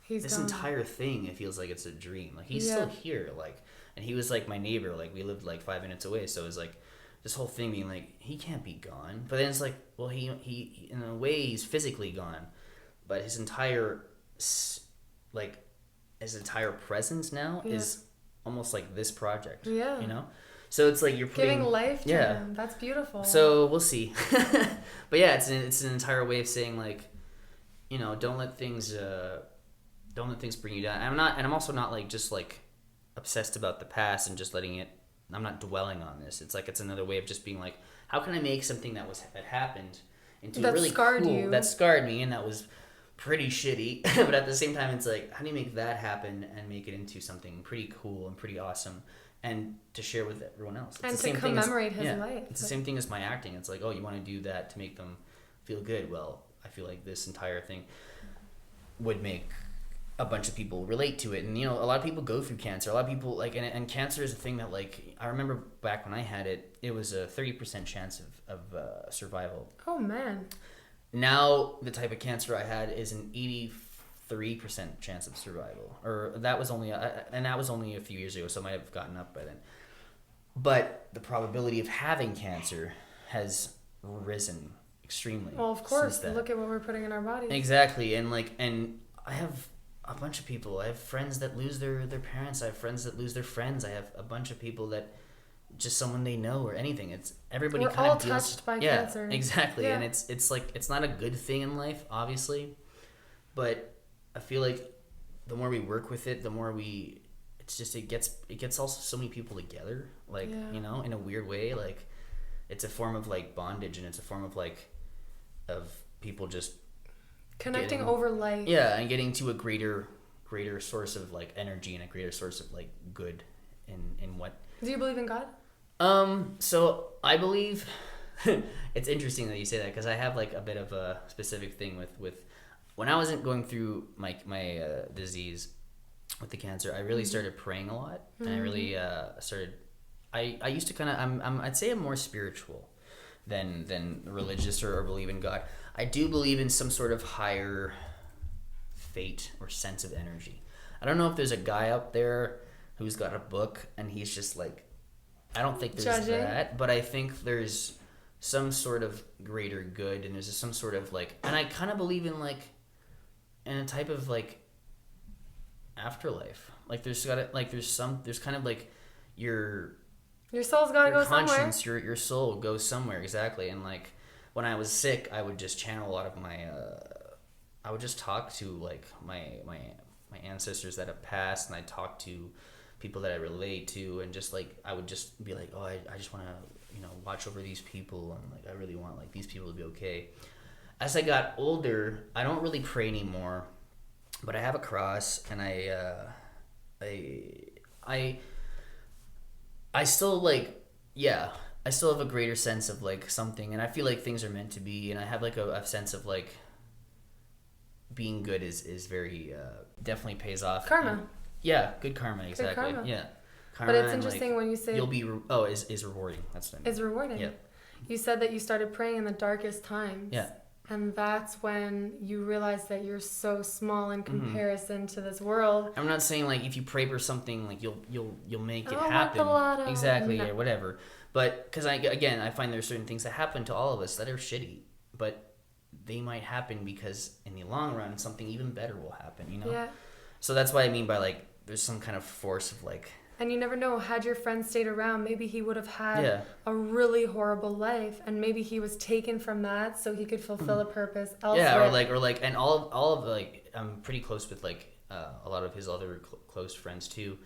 Speaker 1: This entire thing, it feels like it's a dream. Like, he's still here, like, and he was like my neighbor. Like, we lived like 5 minutes away, so it was like this whole thing being like, he can't be gone. But then it's like, well, he in a way he's physically gone, but his entire presence now is almost like this project. Yeah, you know. So it's like you're
Speaker 2: giving life to him. That's beautiful.
Speaker 1: So we'll see. But yeah, it's an entire way of saying, like, you know, don't let things bring you down. I'm also not like just like obsessed about the past and just letting it. I'm not dwelling on this. It's like, it's another way of just being like, how can I make something that happened into really cool, that scarred me and that was pretty shitty, but at the same time, it's like, how do you make that happen and make it into something pretty cool and pretty awesome, and to share with everyone else. It's
Speaker 2: and
Speaker 1: the same
Speaker 2: to commemorate
Speaker 1: thing as,
Speaker 2: his life.
Speaker 1: It's the same thing as my acting. It's like, oh, you want to do that to make them feel good. Well, I feel like this entire thing would make a bunch of people relate to it. And, you know, a lot of people go through cancer. A lot of people, like, and cancer is a thing that, like, I remember back when I had it, it was a 30% chance of survival.
Speaker 2: Oh, man.
Speaker 1: Now, the type of cancer I had is an 83% chance of survival. Or that was only a few years ago, so I might have gotten up by then. But the probability of having cancer has risen extremely.
Speaker 2: Well, of course, look at what we're putting in our bodies.
Speaker 1: Exactly. And I have a bunch of people. I have friends that lose their parents. I have friends that lose their friends. I have a bunch of people that just someone they know or anything. It's everybody
Speaker 2: we're
Speaker 1: kind
Speaker 2: all
Speaker 1: of deals,
Speaker 2: touched by cancer.
Speaker 1: Exactly. Yeah. And it's like, it's not a good thing in life, obviously, but I feel like the more we work with it, the more it gets also so many people together, like, you know, in a weird way. Like, it's a form of like bondage, and it's a form of like of people just
Speaker 2: connecting over life.
Speaker 1: Yeah, and getting to a greater source of like energy and a greater source of like good in what.
Speaker 2: Do you believe in God?
Speaker 1: So I believe it's interesting that you say that, because I have like a bit of a specific thing with when I wasn't going through my disease with the cancer. I really started praying a lot, and I really started. I used to kind of I'd say I'm more spiritual than religious or believe in God. I do believe in some sort of higher fate or sense of energy. I don't know if there's a guy out there who's got a book and he's just like, I don't think there's that, but I think there's some sort of greater good, and there's some sort of like, and I kind of believe in like, in a type of like afterlife. Like, there's kind of like your
Speaker 2: soul's gotta go somewhere.
Speaker 1: Your soul goes somewhere, exactly. And like, when I was sick, I would just channel a lot of my I would just talk to like my ancestors that have passed, and I talk to people that I relate to, and just like, I would just be like, oh, I just want to, you know, watch over these people, and like, I really want like these people to be okay. As I got older, I don't really pray anymore, but I have a cross, and I still like, yeah, I still have a greater sense of like something, and I feel like things are meant to be, and I have like a sense of like being good is very definitely pays off.
Speaker 2: Karma.
Speaker 1: Yeah, good karma, exactly.
Speaker 2: Good karma.
Speaker 1: Yeah. Karma,
Speaker 2: but it's interesting when you say
Speaker 1: you'll be is rewarding. That's what I mean.
Speaker 2: Is rewarding.
Speaker 1: Yeah.
Speaker 2: You said that you started praying in the darkest times.
Speaker 1: Yeah.
Speaker 2: And that's when you realize that you're so small in comparison to this world.
Speaker 1: I'm not saying like if you pray for something like you'll make it
Speaker 2: want
Speaker 1: happen.
Speaker 2: the lotto.
Speaker 1: Exactly,
Speaker 2: No.
Speaker 1: or whatever. But because I find there's certain things that happen to all of us that are shitty, but they might happen because in the long run something even better will happen. You know.
Speaker 2: Yeah.
Speaker 1: So that's what I mean by like there's some kind of force of like.
Speaker 2: And you never know, had your friend stayed around, maybe he would have had a really horrible life, and maybe he was taken from that so he could fulfill a purpose elsewhere.
Speaker 1: Yeah, or like, and all of like, I'm pretty close with like a lot of his other close friends too,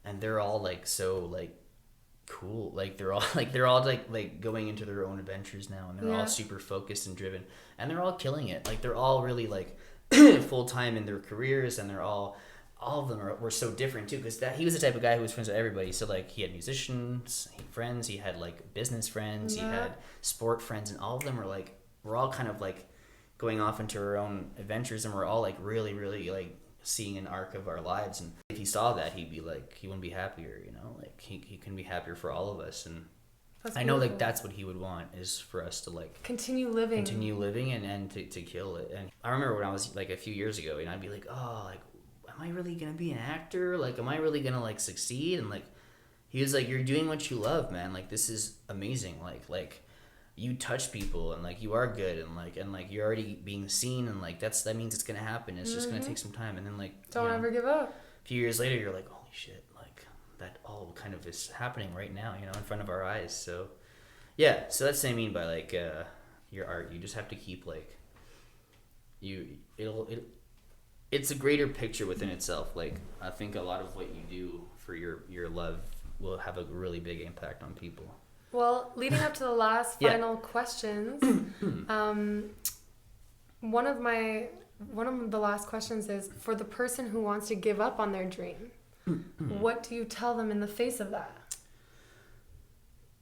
Speaker 1: and they're all like so like cool, like they're all like going into their own adventures now, and they're all super focused and driven, and they're all killing it. Like they're all really like full time in their careers, and they're all of them were so different too, because he was the type of guy who was friends with everybody. So like he had musicians, friends, he had like business friends, he had sport friends, and all of them we're all kind of like going off into our own adventures, and we're all like really, really like seeing an arc of our lives. And if he saw that, he'd be like, he wouldn't be happier, you know, like he couldn't be happier for all of us. And I know like that's what he would want, is for us to like continue living and to kill it. And I remember when I was like a few years ago, and I'd be like, oh, like, am I really gonna be an actor? Like, am I really gonna like succeed? And like, he was like, you're doing what you love, man. Like, this is amazing. Like you touch people, and like you are good, and like you're already being seen, and like that means it's gonna happen. It's just gonna take some time, and then like
Speaker 2: don't ever give up.
Speaker 1: A few years later, you're like, holy shit, like that all kind of is happening right now, you know, in front of our eyes. So yeah, so that's what I mean by like your art. You just have to keep like it's a greater picture within itself. Like, I think a lot of what you do for your love will have a really big impact on people.
Speaker 2: Well, leading up to the last final questions, one of the last questions is, for the person who wants to give up on their dream, what do you tell them in the face of that?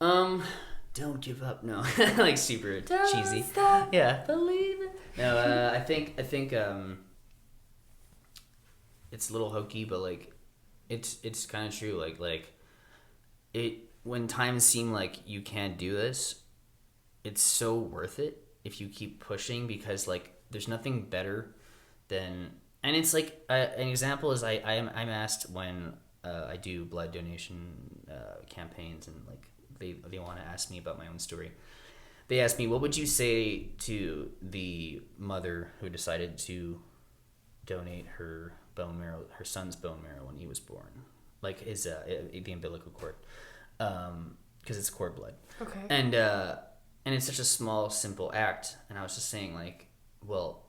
Speaker 1: Don't give up. No, like super cheesy.
Speaker 2: Don't stop
Speaker 1: believing. No, I think it's a little hokey, but like it's kind of true. Like it, when times seem like you can't do this, it's so worth it if you keep pushing, because like there's nothing better than, and it's like an example is I'm asked when I do blood donation campaigns, and like they want to ask me about my own story. They asked me, what would you say to the mother who decided to donate her bone marrow, her son's bone marrow, when he was born, like his the umbilical cord, because it's cord blood.
Speaker 2: Okay.
Speaker 1: And it's such a small, simple act, and I was just saying, like, well,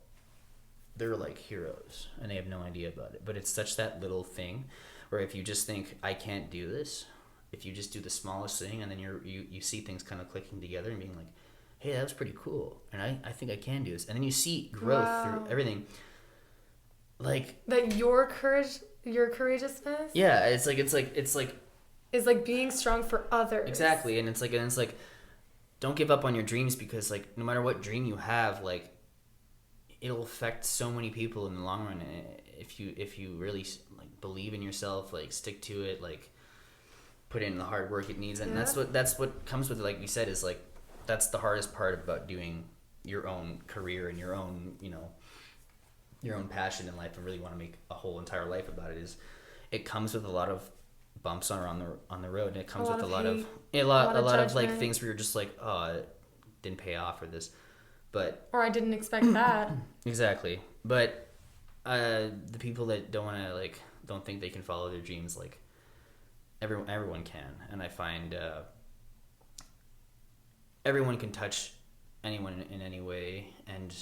Speaker 1: they're like heroes, and they have no idea about it. But it's such that little thing, where if you just think, I can't do this, if you just do the smallest thing, and then you see things kind of clicking together and being like, hey, that was pretty cool, and I think I can do this, and then you see growth through everything. Like
Speaker 2: that, your courageousness.
Speaker 1: Yeah, it's like
Speaker 2: being strong for others.
Speaker 1: Exactly, and it's like, don't give up on your dreams, because like no matter what dream you have, like it'll affect so many people in the long run. If you really like believe in yourself, like stick to it, like put in the hard work it needs, and that's what comes with it. Like we said, is like that's the hardest part about doing your own career and your own, you know, your own passion in life, and really want to make a whole entire life about it. Is it comes with a lot of bumps on the road, and it comes with a lot of like things where you're just like, oh, it didn't pay off, or this, but
Speaker 2: or I didn't expect that.
Speaker 1: Exactly. But the people that don't think they can follow their dreams, like everyone can, and I find everyone can touch anyone in any way, and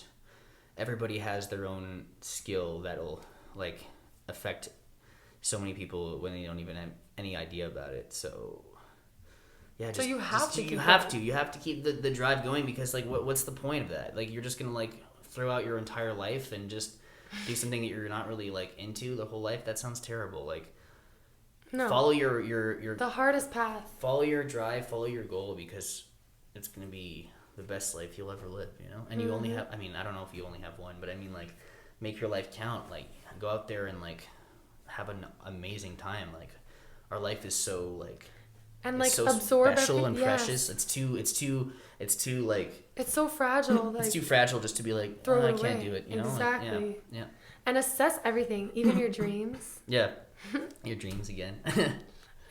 Speaker 1: everybody has their own skill that'll like affect so many people when they don't even have any idea about it. So yeah,
Speaker 2: so you have to
Speaker 1: keep the drive going, because like what's the point of that? Like you're just gonna like throw out your entire life and just do something that you're not really like into the whole life? That sounds terrible. Like, no, follow your
Speaker 2: the hardest path.
Speaker 1: Follow your drive, follow your goal, because it's gonna be the best life you'll ever live, you know? And you only have, I mean, I don't know if you only have one, but I mean, like, make your life count. Like, go out there and like have an amazing time. Like our life is so like
Speaker 2: and
Speaker 1: it's
Speaker 2: like
Speaker 1: so
Speaker 2: absorb
Speaker 1: special and
Speaker 2: yes.
Speaker 1: precious. It's too like
Speaker 2: it's so fragile. Like,
Speaker 1: it's too fragile just to be like,
Speaker 2: throw
Speaker 1: oh,
Speaker 2: it
Speaker 1: I can't
Speaker 2: away.
Speaker 1: do it. You know,
Speaker 2: Exactly.
Speaker 1: Like, yeah.
Speaker 2: And assess everything, even your dreams.
Speaker 1: Yeah, your dreams again.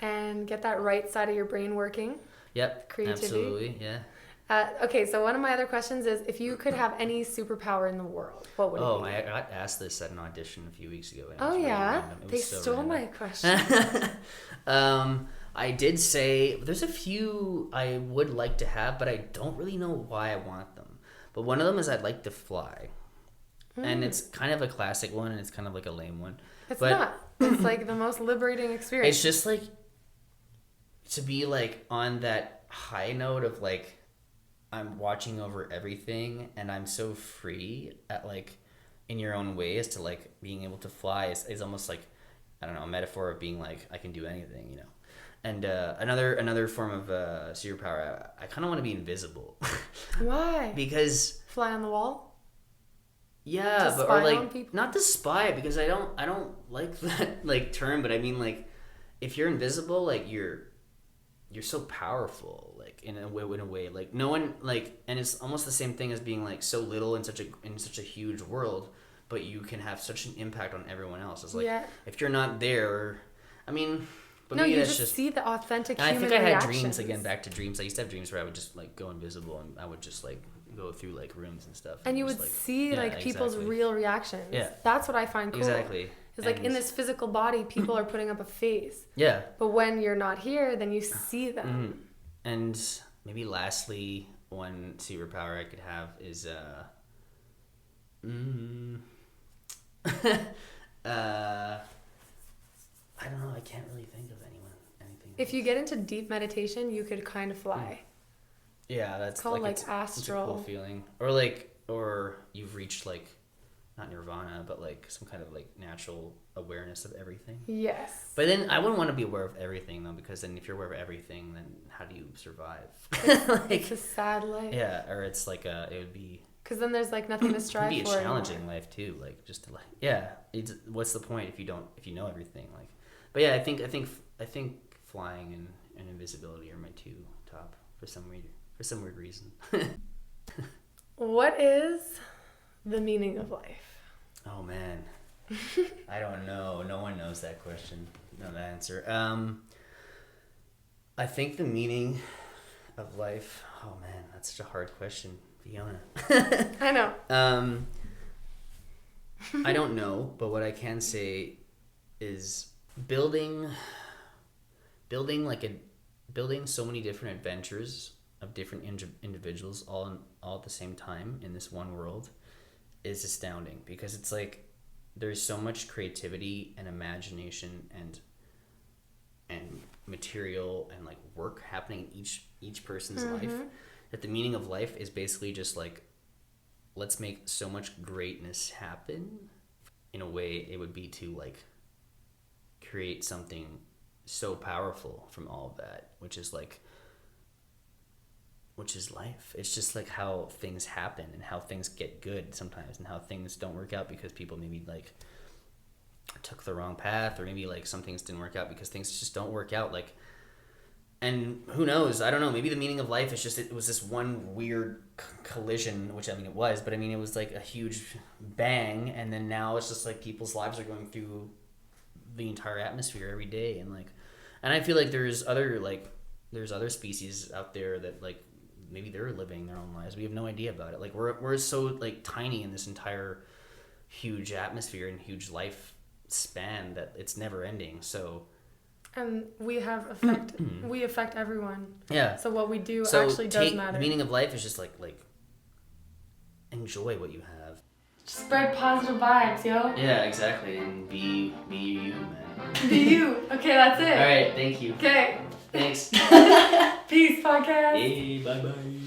Speaker 2: And get that right side of your brain working.
Speaker 1: Yep.
Speaker 2: Creativity.
Speaker 1: Absolutely. Yeah.
Speaker 2: Okay, so one of my other questions is, if you could have any superpower in the world, what would it be?
Speaker 1: Oh, I got asked this at an audition a few weeks ago. And
Speaker 2: Oh, yeah? They
Speaker 1: so
Speaker 2: stole
Speaker 1: random.
Speaker 2: my question.
Speaker 1: I did say there's a few I would like to have, but I don't really know why I want them. But one of them is I'd like to fly. And it's kind of a classic one, and it's kind of like a lame one.
Speaker 2: It's
Speaker 1: but
Speaker 2: not. It's like the most liberating experience.
Speaker 1: It's just like to be like on that high note of like I'm watching over everything and I'm so free at like in your own ways to like being able to fly is almost like, I don't know, a metaphor of being like I can do anything, you know. And another form of superpower, I kind of want to be invisible.
Speaker 2: Why?
Speaker 1: Because
Speaker 2: fly on the wall?
Speaker 1: Yeah,
Speaker 2: to
Speaker 1: but
Speaker 2: spy
Speaker 1: or like
Speaker 2: on people?
Speaker 1: not to spy, because I don't like that like term, but I mean like if you're invisible, like you're so powerful, like in a way like no one like, and it's almost the same thing as being like so little in such a huge world, but you can have such an impact on everyone else. It's like if you're not there, I mean, but
Speaker 2: no,
Speaker 1: maybe
Speaker 2: you
Speaker 1: that's
Speaker 2: just see the authentic
Speaker 1: and
Speaker 2: human
Speaker 1: I think I had
Speaker 2: reactions.
Speaker 1: dreams, again back to dreams. I used to have dreams where I would just like go invisible and I would just like go through like rooms and stuff.
Speaker 2: And you
Speaker 1: just,
Speaker 2: would
Speaker 1: like,
Speaker 2: see like people's real reactions.
Speaker 1: Yeah.
Speaker 2: That's what I find cool.
Speaker 1: Exactly.
Speaker 2: It's like in this physical body, people are putting up a face.
Speaker 1: Yeah.
Speaker 2: But when you're not here, then you see them.
Speaker 1: Mm-hmm. And maybe lastly, one superpower I could have is I don't know, I can't really think of anything.
Speaker 2: If you get into deep meditation, you could kind of fly.
Speaker 1: Yeah, that's
Speaker 2: it's called like astral.
Speaker 1: It's a cool feeling. Or you've reached like not nirvana, but like some kind of like natural awareness of everything.
Speaker 2: Yes.
Speaker 1: But then I wouldn't want to be aware of everything though, because then if you're aware of everything, then how do you survive?
Speaker 2: It's a sad life.
Speaker 1: Yeah, or it's like it would be.
Speaker 2: Because then there's like nothing to strive for.
Speaker 1: It'd be a challenging
Speaker 2: anymore.
Speaker 1: life too, like just to like what's the point if you know everything, like. But yeah, I think flying and invisibility are my two top for some weird reason.
Speaker 2: What is the meaning of life?
Speaker 1: Oh man, I don't know. No one knows that question. No, the answer. I think the meaning of life. Oh man, that's such a hard question, Fiona.
Speaker 2: I know.
Speaker 1: I don't know, but what I can say is building so many different adventures of different individuals all at the same time in this one world is astounding, because it's like there's so much creativity and imagination and material and like work happening in each person's life, that the meaning of life is basically just like, let's make so much greatness happen. In a way, it would be to like create something so powerful from all of that, which is life. It's just like how things happen and how things get good sometimes, and how things don't work out because people maybe like took the wrong path, or maybe like some things didn't work out because things just don't work out, like. And who knows? I don't know. Maybe the meaning of life is just it was this one weird collision, which I mean it was, but I mean it was like a huge bang, and then now it's just like people's lives are going through the entire atmosphere every day, and I feel like there's other species out there that like maybe they're living their own lives. We have no idea about it. Like we're so like tiny in this entire huge atmosphere and huge life span that it's never ending. So.
Speaker 2: And we affect everyone.
Speaker 1: Yeah.
Speaker 2: So what we do actually does matter.
Speaker 1: The meaning of life is just like enjoy what you have.
Speaker 2: Spread positive vibes, yo.
Speaker 1: Yeah, exactly. And be you, man.
Speaker 2: Be you. Okay, that's it.
Speaker 1: All right, thank you.
Speaker 2: Okay.
Speaker 1: Thanks.
Speaker 2: Peace, podcast.
Speaker 1: Hey, bye-bye.